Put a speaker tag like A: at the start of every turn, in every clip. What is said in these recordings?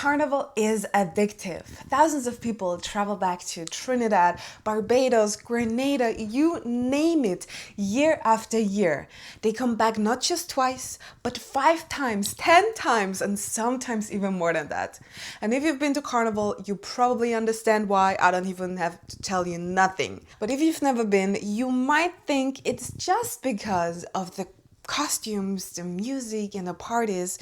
A: Carnival is addictive. Thousands of people travel back to Trinidad, Barbados, Grenada, you name it, year after year. They come back not just twice, but 5 times, 10 times, and sometimes even more than that. And if you've been to Carnival, you probably understand why. I don't even have to tell you nothing. But if you've never been, you might think it's just because of the costumes, the music, and the parties.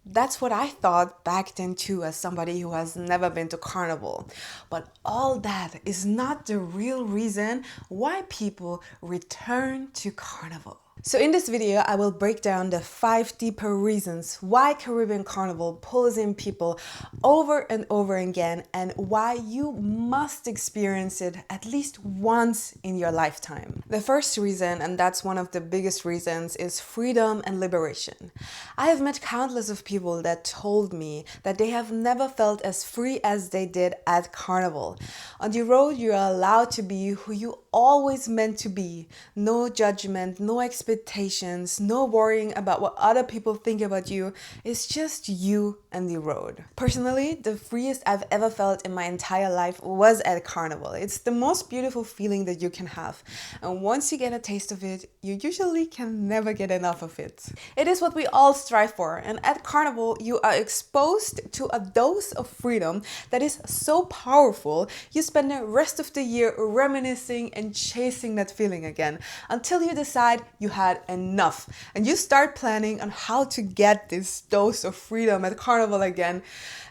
A: That's what I thought back then too, as somebody who has never been to Carnival. But all that is not the real reason why people return to Carnival. So in this video, I will break down the 5 deeper reasons why Caribbean Carnival pulls in people over and over again, and why you must experience it at least once in your lifetime. The first reason, and that's one of the biggest reasons, is freedom and liberation. I have met countless of people that told me that they have never felt as free as they did at Carnival. On the road, you're allowed to be who you always meant to be. No judgment, no expectations, no worrying about what other people think about you. It's just you and the road. Personally, the freest I've ever felt in my entire life was at Carnival. It's the most beautiful feeling that you can have. And once you get a taste of it, you usually can never get enough of it. It is what we all strive for. And at Carnival, you are exposed to a dose of freedom that is so powerful, you spend the rest of the year reminiscing and chasing that feeling again until you decide you had enough, and you start planning on how to get this dose of freedom at Carnival again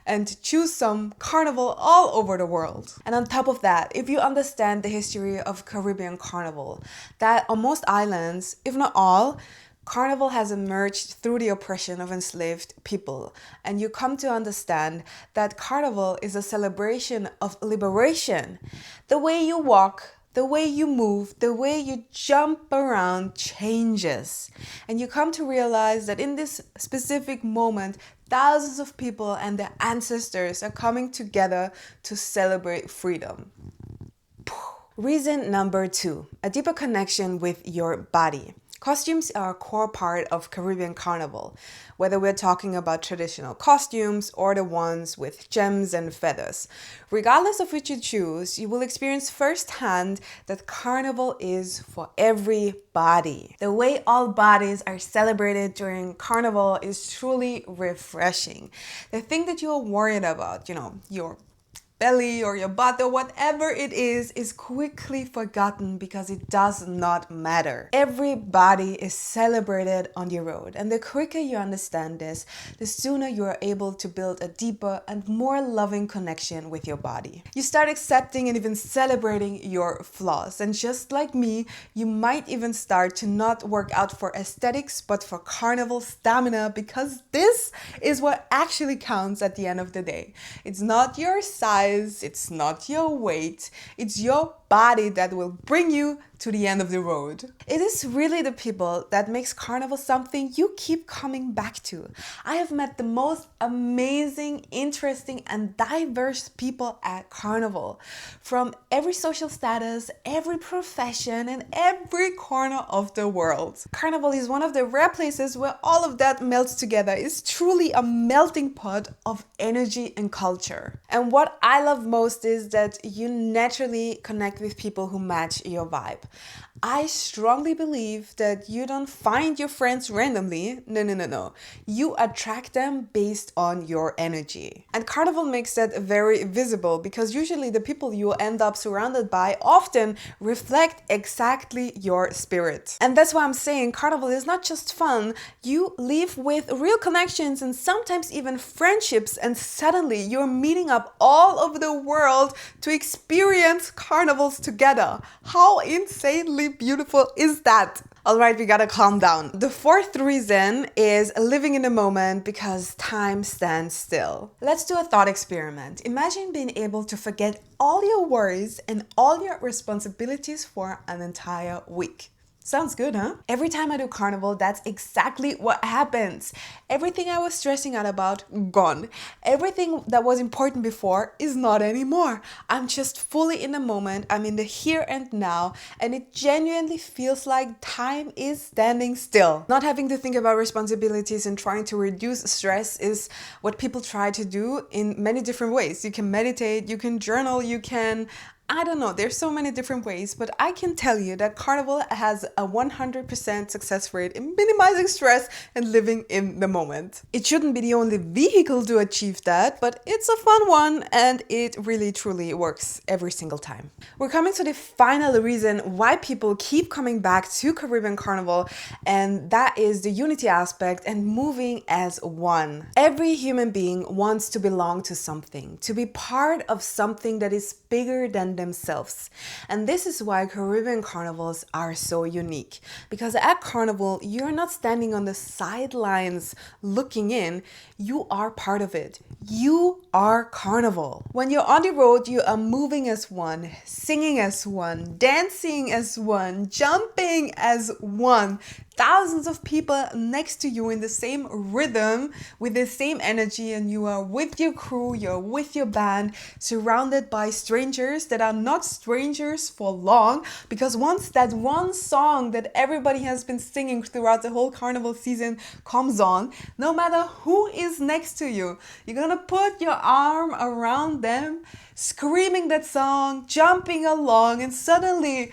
A: and choose some Carnival all over the world. And on top of that, if you understand the history of Caribbean Carnival, that on most islands, if not all, Carnival has emerged through the oppression of enslaved people, and you come to understand that Carnival is a celebration of liberation. The way you walk, the way you move, the way you jump around changes. And you come to realize that in this specific moment, thousands of people and their ancestors are coming together to celebrate freedom. Reason number 2, a deeper connection with your body. Costumes are a core part of Caribbean Carnival, whether we're talking about traditional costumes or the ones with gems and feathers. Regardless of which you choose, you will experience firsthand that Carnival is for everybody. The way all bodies are celebrated during Carnival is truly refreshing. The thing that you're worried about, your belly or your butt or whatever it is quickly forgotten because it does not matter. Everybody is celebrated on the road, and the quicker you understand this, the sooner you are able to build a deeper and more loving connection with your body. You start accepting and even celebrating your flaws, and just like me, you might even start to not work out for aesthetics but for Carnival stamina, because this is what actually counts at the end of the day. It's not your size, it's not your weight, it's your body that will bring you to the end of the road. It is really the people that makes Carnival something you keep coming back to. I have met the most amazing, interesting, and diverse people at Carnival, from every social status, every profession, and every corner of the world. Carnival is one of the rare places where all of that melts together. It's truly a melting pot of energy and culture. And what I love most is that you naturally connect with people who match your vibe. I strongly believe that you don't find your friends randomly. No. You attract them based on your energy. And Carnival makes that very visible, because usually the people you end up surrounded by often reflect exactly your spirit. And that's why I'm saying Carnival is not just fun. You leave with real connections and sometimes even friendships, and suddenly you're meeting up all over the world to experience carnivals together. How insanely beautiful is that? All right, we gotta calm down. The 4th reason is living in the moment, because time stands still. Let's do a thought experiment. Imagine being able to forget all your worries and all your responsibilities for an entire week. Sounds good, huh? Every time I do carnival, that's exactly what happens. Everything I was stressing out about, gone. Everything that was important before is not anymore. I'm just fully in the moment. I'm in the here and now, and it genuinely feels like time is standing still. Not having to think about responsibilities and trying to reduce stress is what people try to do in many different ways. You can meditate, you can journal, you can, I don't know, there's so many different ways, but I can tell you that Carnival has a 100% success rate in minimizing stress and living in the moment. It shouldn't be the only vehicle to achieve that, but it's a fun one and it really truly works every single time. We're coming to the final reason why people keep coming back to Caribbean Carnival, and that is the unity aspect and moving as one. Every human being wants to belong to something, to be part of something that is bigger than themselves. And this is why Caribbean carnivals are so unique. Because at Carnival, you're not standing on the sidelines looking in, you are part of it. You are Carnival. When you're on the road, you are moving as one, singing as one, dancing as one, jumping as one. Thousands of people next to you in the same rhythm, with the same energy, and you are with your crew, you're with your band, surrounded by strangers that are not strangers for long, because once that one song that everybody has been singing throughout the whole carnival season comes on, no matter who is next to you, you're gonna put your arm around them, screaming that song, jumping along, and suddenly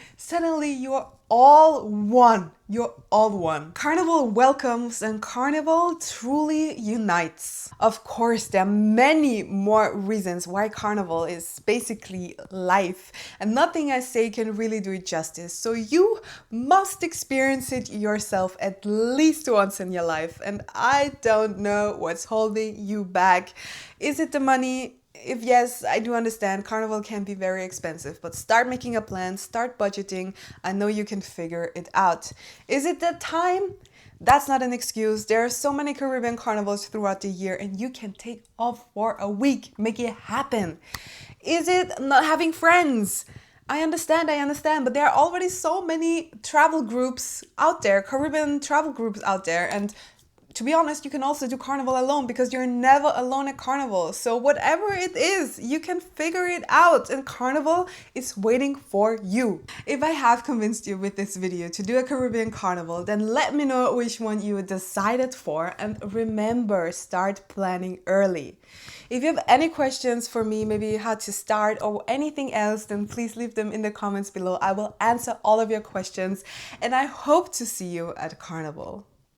A: you're all one. You're all one. Carnival welcomes and Carnival truly unites. Of course, there are many more reasons why Carnival is basically life, and nothing I say can really do it justice. So you must experience it yourself at least once in your life, and I don't know what's holding you back. Is it the money? If yes, I do understand Carnival can be very expensive, but start making a plan, start budgeting. I know you can figure it out. Is it the time? That's not an excuse. There are so many Caribbean carnivals throughout the year and you can take off for a week. Make it happen. Is it not having friends? I understand, but there are already so many travel groups out there, Caribbean travel groups out there, and to be honest, you can also do Carnival alone because you're never alone at Carnival. So whatever it is, you can figure it out and Carnival is waiting for you. If I have convinced you with this video to do a Caribbean Carnival, then let me know which one you decided for, and remember, start planning early. If you have any questions for me, maybe how to start or anything else, then please leave them in the comments below. I will answer all of your questions and I hope to see you at Carnival.